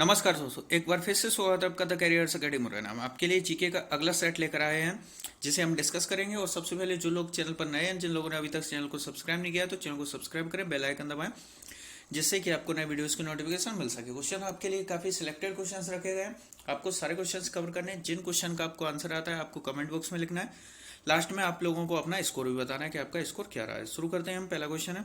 नमस्कार दोस्तों, एक बार फिर से स्वागत है आपका द कैरियर्स अकेडमी मुरैना। हम आपके लिए जीके का अगला सेट लेकर आए हैं जिसे हम डिस्कस करेंगे। और सबसे पहले जो लोग चैनल पर नए हैं, जिन लोगों ने अभी तक चैनल को सब्सक्राइब नहीं किया तो चैनल को सब्सक्राइब करें, बेल आइकन दबाएं जिससे कि आपको नए वीडियोस की नोटिफिकेशन मिल सके। क्वेश्चन आपके लिए काफी सिलेक्टेड क्वेश्चन रखे गए हैं, आपको सारे क्वेश्चन कवर करने हैं। जिन क्वेश्चन का आपको आंसर आता है आपको कमेंट बॉक्स में लिखना है। लास्ट में आप लोगों को अपना स्कोर भी बताना है कि आपका स्कोर क्या रहा है। शुरू करते हैं हम। पहला क्वेश्चन है,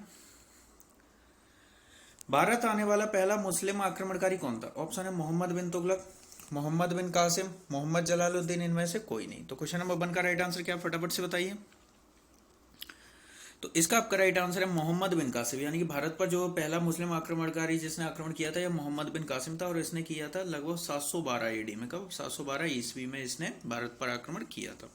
भारत आने वाला पहला मुस्लिम आक्रमणकारी कौन था? ऑप्शन है मोहम्मद बिन तुगलक, मोहम्मद बिन कासिम, मोहम्मद जलालुद्दीन, इनमें से कोई नहीं। तो क्वेश्चन नंबर 1 का राइट आंसर क्या, फटाफट से बताइए। तो इसका आपका राइट आंसर है मोहम्मद बिन कासिम, यानी कि भारत पर जो पहला मुस्लिम आक्रमणकारी जिसने आक्रमण किया था यह मोहम्मद बिन कासिम था। और इसने किया था लगभग 712 एडी में। कब? 712 ईस्वी में इसने भारत पर आक्रमण किया था।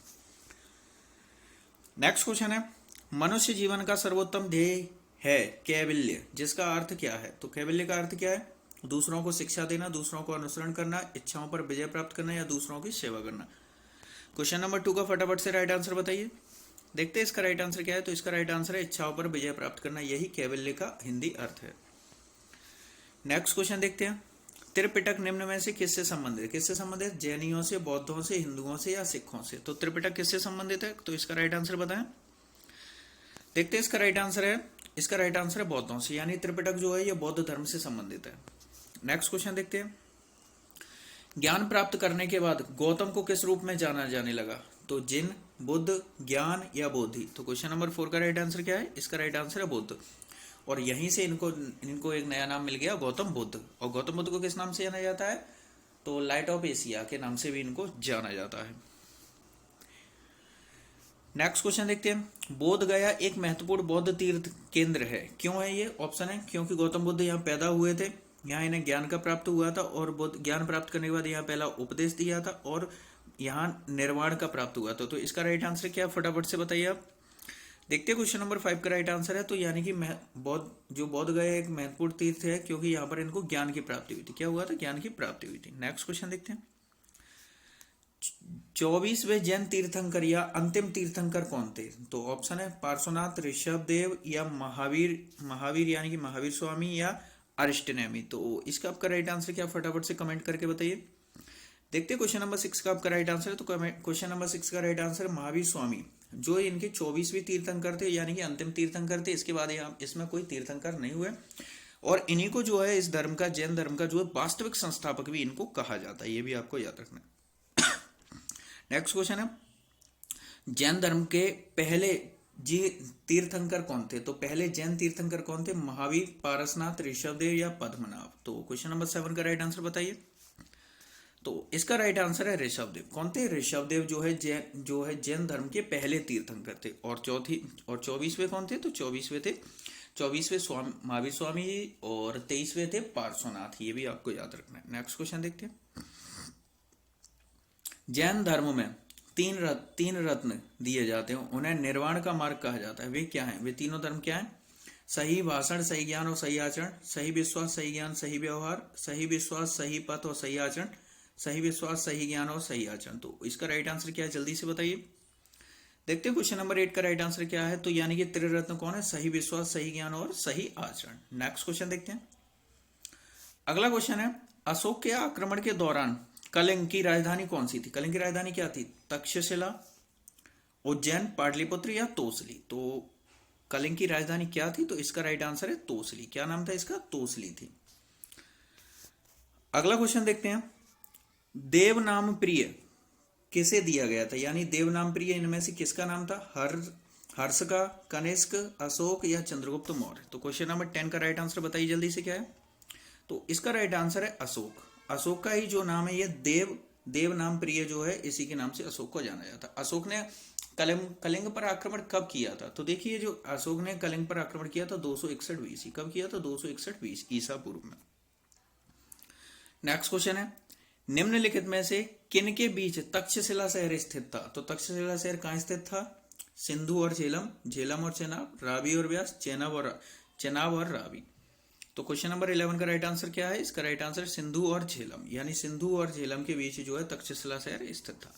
नेक्स्ट क्वेश्चन है, मनुष्य जीवन का सर्वोत्तम ध्येय है कैवल्य, जिसका अर्थ क्या है? तो कैवल्य का अर्थ क्या है? दूसरों को शिक्षा देना, दूसरों को अनुसरण करना, इच्छाओं पर विजय प्राप्त करना या दूसरों की सेवा करना। क्वेश्चन नंबर 2 का फटाफट से राइट आंसर बताइए। देखते हैं इसका राइट आंसर क्या है। तो इसका राइट आंसर है इच्छाओं पर विजय प्राप्त करना, यही कैवल्य का हिंदी अर्थ है। नेक्स्ट क्वेश्चन देखते हैं, त्रिपिटक निम्न में से किससे संबंधित है? किससे संबंधित? जैनियों से, बौद्धों से, हिंदुओं से या सिखों से? तो त्रिपिटक किससे संबंधित है? तो इसका राइट आंसर बताएं। देखते हैं इसका राइट आंसर है, इसका राइट आंसर है बौद्धों से, यानी त्रिपिटक जो है ये बौद्ध धर्म से संबंधित है। नेक्स्ट क्वेश्चन देखते हैं, ज्ञान प्राप्त करने के बाद गौतम को किस रूप में जाना जाने लगा? तो जिन, बुद्ध, ज्ञान या बोधि? तो क्वेश्चन नंबर 4 का राइट आंसर क्या है? इसका राइट आंसर है बुद्ध। और यहीं से इनको एक नया नाम मिल गया, गौतम बुद्ध। और गौतम बुद्ध को किस नाम से जाना जाता है? तो लाइट ऑफ एशिया के नाम से भी इनको जाना जाता है। नेक्स्ट क्वेश्चन देखते हैं, बोध गया एक महत्वपूर्ण बौद्ध तीर्थ केंद्र है, क्यों है ये? ऑप्शन है क्योंकि गौतम बुद्ध यहाँ पैदा हुए थे, यहाँ इन्हें ज्ञान का प्राप्त हुआ था और बुद्ध ज्ञान प्राप्त करने के बाद यहाँ पहला उपदेश दिया था और यहाँ निर्वाण का प्राप्त हुआ था। तो इसका राइट आंसर क्या, फटाफट से बताइए आप। देखते हैं क्वेश्चन नंबर 5 का राइट आंसर है, तो यानी कि बौद्ध गया एक महत्वपूर्ण तीर्थ है क्योंकि यहाँ पर इनको ज्ञान की प्राप्ति हुई थी। क्या हुआ था? ज्ञान की प्राप्ति हुई थी। नेक्स्ट क्वेश्चन देखते हैं, 24वें जैन तीर्थंकर या अंतिम तीर्थंकर कौन थे? तो ऑप्शन है पार्श्वनाथ, ऋषभ देव या महावीर, महावीर यानी कि महावीर स्वामी या अरिष्टनेमी। तो इसका आपका राइट आंसर क्या, फटाफट से कमेंट करके बताइए। देखते हैं क्वेश्चन नंबर 6 का आपका राइट आंसर है। तो क्वेश्चन नंबर 6 का राइट आंसर है महावीर स्वामी, जो इनके 24वें तीर्थंकर थे, यानी कि अंतिम तीर्थंकर थे। इसके बाद यहाँ इसमें कोई तीर्थंकर नहीं हुए और इन्हीं को जो है इस धर्म का, जैन धर्म का जो है वास्तविक संस्थापक भी इनको कहा जाता है, ये भी आपको याद रखना है। नेक्स्ट क्वेश्चन है, जैन धर्म के पहले जी तीर्थंकर कौन थे? तो पहले जैन तीर्थंकर कौन थे? महावीर, पारसनाथ, ऋषभदेव या पद्मनाभ? तो क्वेश्चन नंबर 7 का राइट आंसर बताइए। तो इसका राइट आंसर है ऋषभदेव। कौन थे? ऋषभदेव जो है जैन धर्म के पहले तीर्थंकर थे। और 24वें कौन थे? तो 24वें महावीर स्वामी जी और 23वें थे पार्श्वनाथ। ये भी आपको याद रखना है। नेक्स्ट क्वेश्चन देखते हैं, जैन धर्म में तीन रत्न दिए जाते हैं, उन्हें निर्वाण का मार्ग कहा जाता है। वे क्या हैं? वे तीनों धर्म क्या हैं? सही भाषण, सही ज्ञान और सही आचरण, सही विश्वास, सही ज्ञान, सही व्यवहार, सही विश्वास, सही पथ और सही आचरण, सही विश्वास, सही ज्ञान और सही आचरण। तो इसका राइट आंसर क्या है, जल्दी से बताइए। देखते हैं क्वेश्चन नंबर 8 का राइट आंसर क्या है। तो यानी कि त्रिरत्न कौन है? सही विश्वास, सही ज्ञान और सही आचरण। नेक्स्ट क्वेश्चन देखते हैं, अगला क्वेश्चन है, अशोक के आक्रमण के दौरान कलिंग की राजधानी कौन सी थी? कलिंग की राजधानी क्या थी? तक्षशिला, उज्जैन, पाटलिपुत्र या तोसली? तो कलिंग की राजधानी क्या थी? तो इसका राइट आंसर है तोसली। क्या नाम था इसका? तोसली थी। अगला क्वेश्चन देखते हैं, देव नाम प्रिय किसे दिया गया था? यानी देव नाम प्रिय इनमें से किसका नाम था? हर्ष का, कनिष्क, अशोक या चंद्रगुप्त मौर्य? तो क्वेश्चन नंबर 10 का राइट आंसर बताइए जल्दी से, क्या है? तो इसका राइट आंसर है अशोक। अशोक का ही जो नाम है ये देव नाम प्रिय जो है, इसी के नाम से अशोक को जाना जाता है। अशोक ने कलिंग पर आक्रमण कब किया था? तो देखिए, जो अशोक ने कलिंग पर आक्रमण किया था 261 BC। कब किया था? 261 BC ईसा पूर्व में। नेक्स्ट क्वेश्चन है, निम्नलिखित में से किन के बीच तक्षशिला शहर स्थित था? तो तक्षशिला शहर कहाँ स्थित था? सिंधु और झेलम, झेलम और चेनाब, रावी और व्यास, चेनाब और रावी। तो क्वेश्चन नंबर 11 का राइट आंसर क्या है? इसका राइट आंसर सिंधु और झेलम, यानी सिंधु और झेलम के बीच जो है तक्षशिला शहर स्थित था।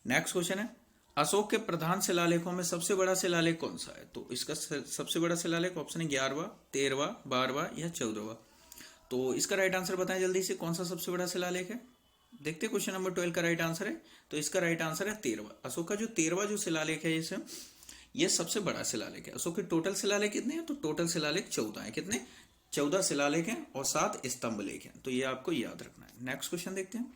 नेक्स्ट क्वेश्चन है, अशोक के प्रधान शिलालेखों में सबसे बड़ा शिलालेख कौन सा है? तो इसका सबसे बड़ा शिलालेख ऑप्शन है 11वां, 13वां, 12वां या 14वां? तो इसका राइट आंसर बताएं जल्दी से, कौन सा सबसे बड़ा शिलालेख है। देखते हैं क्वेश्चन नंबर 12 का राइट आंसर है, तो इसका राइट आंसर है 13वां। अशोक का जो 13वां जो शिलालेख है इसे ये सबसे बड़ा शिलालेख है। अशोक के टोटल शिलालेख कितने हैं, तो टोटल शिलालेख 14 है। कितने, 14 शिलालेख हैं और 7 स्तंभ लेख हैं, तो ये आपको याद रखना है। नेक्स्ट क्वेश्चन देखते हैं,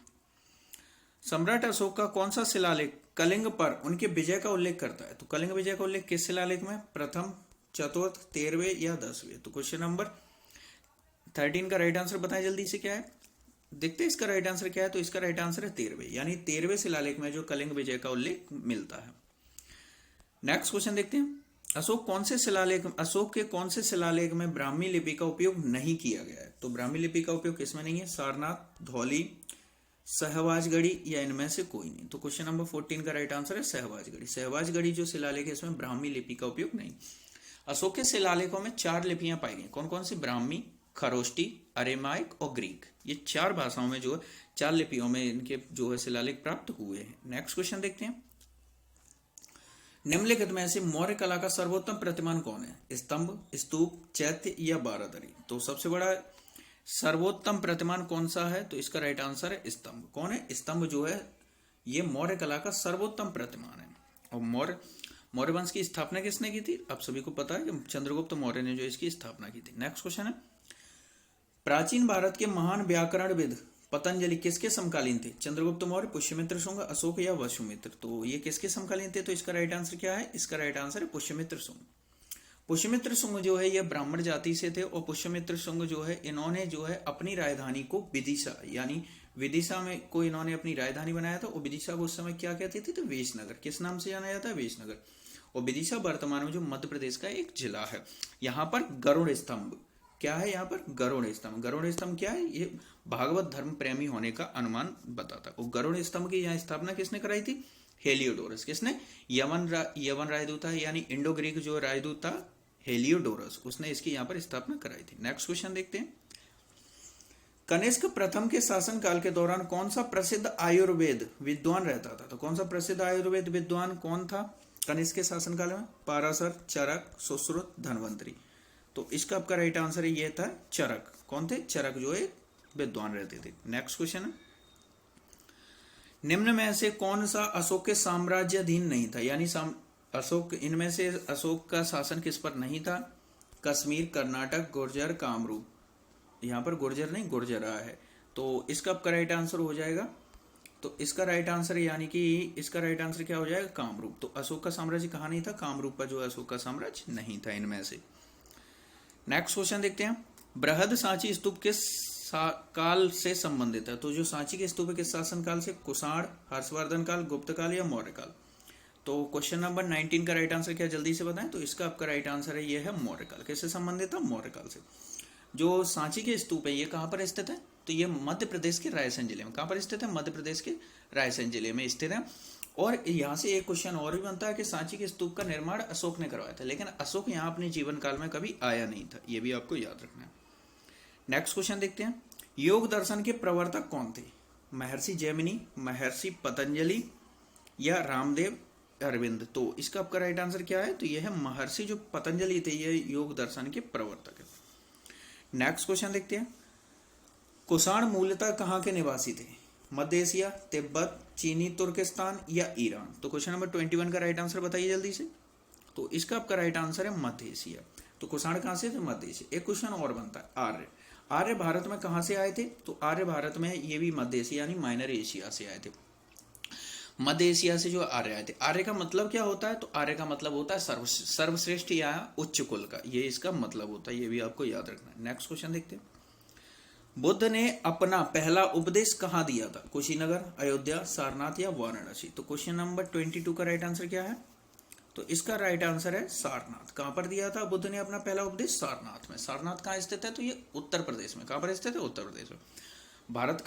सम्राट अशोक का कौन सा शिलालेख कलिंग पर उनके विजय का उल्लेख करता है। तो कलिंग विजय का उल्लेख किस शिलालेख में, प्रथम, चतुर्थ, 13वें या 10वें। तो क्वेश्चन नंबर 13 का राइट आंसर बताएं जल्दी से क्या है। देखते हैं इसका राइट आंसर क्या है, तो इसका राइट आंसर है 13वें, यानी 13वें शिलालेख में जो कलिंग विजय का उल्लेख मिलता है। नेक्स्ट क्वेश्चन देखते हैं, अशोक के कौन से शिलालेख में ब्राह्मी लिपि का उपयोग नहीं किया गया है। तो ब्राह्मी लिपि का उपयोग किसमें नहीं है, सारनाथ, धौली, सहवाजगढ़ी या इनमें से कोई नहीं। तो क्वेश्चन नंबर 14 का राइट आंसर है सहवाजगढ़ी। सहवाजगढ़ी जो शिलालेख है इसमें ब्राह्मी लिपि का उपयोग नहीं। अशोक के शिलालेखों में 4 लिपियां पाई गई, कौन कौन सी, ब्राह्मी, खरोष्टी, अरेमाइक और ग्रीक। ये 4 भाषाओं में जो है 4 लिपियों में इनके जो है शिलालेख प्राप्त हुए हैं। नेक्स्ट क्वेश्चन देखते हैं, निम्नलिखित में से मौर्य कला का सर्वोत्तम प्रतिमान कौन है, स्तंभ, स्तूप, चैत्य या बारादरी। तो सबसे बड़ा सर्वोत्तम प्रतिमान कौन सा है, तो इसका राइट आंसर है स्तंभ। कौन है, स्तंभ जो है ये मौर्य कला का सर्वोत्तम प्रतिमान है। और मौर्य वंश की स्थापना किसने की थी, आप सभी को पता है कि चंद्रगुप्त मौर्य ने जो इसकी स्थापना की थी। नेक्स्ट क्वेश्चन है, प्राचीन भारत के महान व्याकरणविद पतंजलि किसके समकालीन थे, चंद्रगुप्त मौर्य, पुष्यमित्र शुंग, अशोक या वसुमित्र। तो ये किसके समकालीन थे, तो इसका राइट आंसर क्या है, इसका राइट आंसर है पुष्यमित्र शुंग। पुष्यमित्र शुंग जो है ये ब्राह्मण जाति से थे और पुष्यमित्र शुंग जो है इन्होंने जो है अपनी राजधानी को विदिशा, यानी विदिशा में को इन्होंने अपनी राजधानी बनाया था। और विदिशा को उस समय क्या कहते थे, तो वेशनगर, किस नाम से जाना जाता है, वेशनगर। और विदिशा वर्तमान में जो मध्य प्रदेश का एक जिला है। यहाँ पर गरुड़ स्तंभ क्या है, यहाँ पर गरुड़ स्तंभ। गरुड़ स्तंभ क्या है, ये भागवत धर्म प्रेमी होने का अनुमान बताता है। और गरुड़ स्तंभ की यहाँ स्थापना किसने कराई थी, हेलियोडोरस। किसने, यवन राजदूत है, यानी इंडो ग्रीक जो राजदूत था हेलियोडोरस, उसने इसकी यहाँ पर स्थापना कराई थी। नेक्स्ट क्वेश्चन देखते हैं, कनिष्क प्रथम के शासन काल के दौरान कौन सा प्रसिद्ध आयुर्वेद विद्वान रहता था। तो कौन सा प्रसिद्ध आयुर्वेद विद्वान कौन था कनिष्क के शासन काल में, पाराशर, चरक, सुश्रुत, धन्वंतरी। तो इसका आपका राइट आंसर ये था चरक। कौन थे, चरक जो है विद्वान रहते थे। नेक्स्ट क्वेश्चन है, निम्न में से कौन सा अशोक के साम्राज्याधीन नहीं था, यानी अशोक, इनमें से अशोक का शासन किस पर नहीं था, कश्मीर, कर्नाटक, गुर्जर, कामरूप। यहाँ पर गुर्जर नहीं गुर्जरा है, तो इसका आपका राइट आंसर हो जाएगा, तो इसका राइट आंसर यानी कि इसका राइट आंसर क्या हो जाएगा, कामरूप। तो अशोक का साम्राज्य कहाँ नहीं था, कामरूप पर जो अशोक का साम्राज्य नहीं था इनमें से। नेक्स्ट क्वेश्चन देखते हैं, बृहद सांची स्तूप किस काल से संबंधित है। तो जो सांची के स्तूप है किस शासन काल से, कुषाण, हर्षवर्धन काल, गुप्त काल या मौर्य काल। तो क्वेश्चन नंबर 19 का राइट आंसर क्या जल्दी से बताएं, तो इसका आपका राइट आंसर है ये है मौर्य काल। किससे संबंधित है, मौर्य काल से। जो सांची के स्तूप है ये कहाँ पर स्थित है, तो ये मध्य प्रदेश के रायसेन जिले में, कहाँ पर स्थित है, मध्य प्रदेश के रायसेन जिले में स्थित है। और यहाँ से एक क्वेश्चन और भी बनता है कि सांची के स्तूप का निर्माण अशोक ने करवाया था, लेकिन अशोक यहाँ अपने जीवन काल में कभी आया नहीं था, ये भी आपको याद रखना है। नेक्स्ट क्वेश्चन देखते हैं, योग दर्शन के प्रवर्तक कौन थे, महर्षि जैमिनी, महर्षि पतंजलि या रामदेव अरविंद। तो इसका आपका राइट आंसर क्या है, तो यह है महर्षि जो पतंजलि थे, ये योग दर्शन के प्रवर्तक है। नेक्स्ट क्वेश्चन देखते हैं, कुषाण मूलतः कहाँ के निवासी थे, मध्य एशिया, तिब्बत, चीनी तुर्किस्तान या ईरान। तो क्वेश्चन नंबर 21 का राइट आंसर बताइए जल्दी से। तो इसका आपका राइट आंसर है मध्य एशिया। तो कुषाण कहाँ से थे, मध्य एशिया। एक क्वेश्चन और बनता है, आर्य भारत में कहाँ से आए थे, तो आर्य भारत में ये भी मध्य एशिया यानी माइनर एशिया से आए थे। मध्य एशिया से जो आर्य आए थे। आर्य का मतलब क्या होता है, तो आर्य का मतलब होता है सर्वश्रेष्ठ या उच्च कुल का, ये इसका मतलब होता है, ये भी आपको याद रखना है। नेक्स्ट क्वेश्चन देखते हैं, बुद्ध ने अपना पहला उपदेश कहाँ दिया था, कुशीनगर, अयोध्या, सारनाथ या वाराणसी। तो क्वेश्चन नंबर 22 का राइट आंसर क्या है, तो इसका राइट आंसर है सारनाथ। कहां पर दिया था बुद्ध ने अपना पहला उपदेश, सारनाथ में। सारनाथ कहाँ स्थित है, तो ये उत्तर प्रदेश में। कहां पर स्थित है, उत्तर प्रदेश में। भारत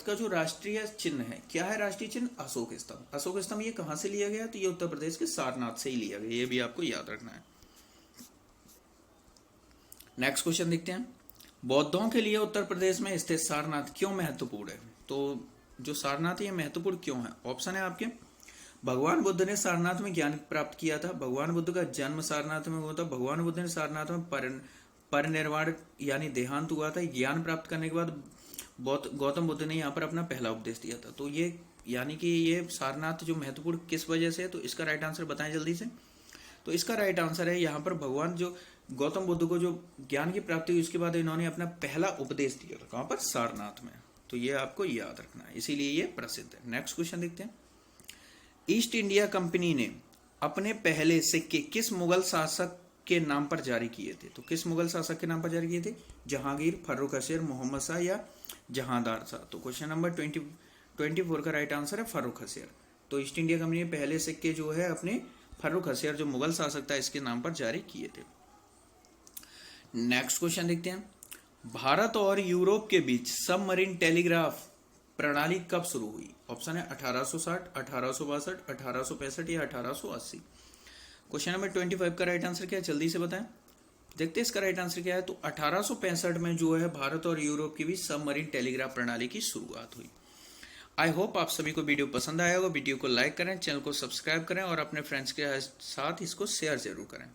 का जो राष्ट्रीय चिन्ह है, क्या है राष्ट्रीय चिन्ह, अशोक स्तंभ। अशोक स्तंभ ये कहां से लिया गया, तो ये उत्तर प्रदेश के सारनाथ से ही लिया गया, ये भी आपको याद रखना है। नेक्स्ट क्वेश्चन देखते हैं, बौद्धों के लिए उत्तर प्रदेश में स्थित सारनाथ क्यों महत्वपूर्ण है। तो जो सारनाथ है ये महत्वपूर्ण क्यों है, ऑप्शन है आपके, भगवान बुद्ध ने सारनाथ में ज्ञान प्राप्त किया था, भगवान बुद्ध का जन्म सारनाथ में हुआ था, भगवान बुद्ध ने सारनाथ में परिनिर्वाण यानी देहांत हुआ था, ज्ञान प्राप्त करने के बाद गौतम बुद्ध ने यहाँ पर अपना पहला उपदेश दिया था। तो ये यानी कि ये सारनाथ जो महत्वपूर्ण किस वजह से है, तो इसका राइट आंसर बताएं जल्दी से। तो इसका राइट आंसर है यहाँ पर भगवान जो गौतम बुद्ध को जो ज्ञान की प्राप्ति हुई उसके बाद इन्होंने अपना पहला उपदेश दिया था, कहाँ पर, सारनाथ में। तो ये आपको याद रखना है, इसीलिए ये प्रसिद्ध है। नेक्स्ट क्वेश्चन देखते हैं। ईस्ट इंडिया कंपनी ने अपने पहले सिक्के किस मुगल शासक के नाम पर जारी किए थे? तो किस मुगल शासक के नाम पर जारी किए थे? जहांगीर, फर्रुख हसीर, मोहम्मद शाह या जहांदार शाह? तो क्वेश्चन नंबर 24 का राइट आंसर है फर्रुख हसीर। तो ईस्ट इंडिया कंपनी ने पहले सिक्के जो है अपने फर्रुख हसीर जो मुगल शासक था इसके नाम पर जारी किए थे। नेक्स्ट क्वेश्चन देखते हैं। भारत और यूरोप के बीच सबमरीन टेलीग्राफ प्रणाली कब शुरू हुई? ऑप्शन है 1860, 1862, 1865 या 1880। क्वेश्चन नंबर 25 का राइट आंसर क्या है, जल्दी से बताएं। देखते हैं इसका राइट आंसर क्या है। तो 1865 में जो है भारत और यूरोप के बीच सबमरीन टेलीग्राफ प्रणाली की शुरुआत हुई। आई होप आप सभी को वीडियो पसंद आया होगा। वीडियो को लाइक करें, चैनल को सब्सक्राइब करें और अपने फ्रेंड्स के साथ इसको शेयर जरूर करें।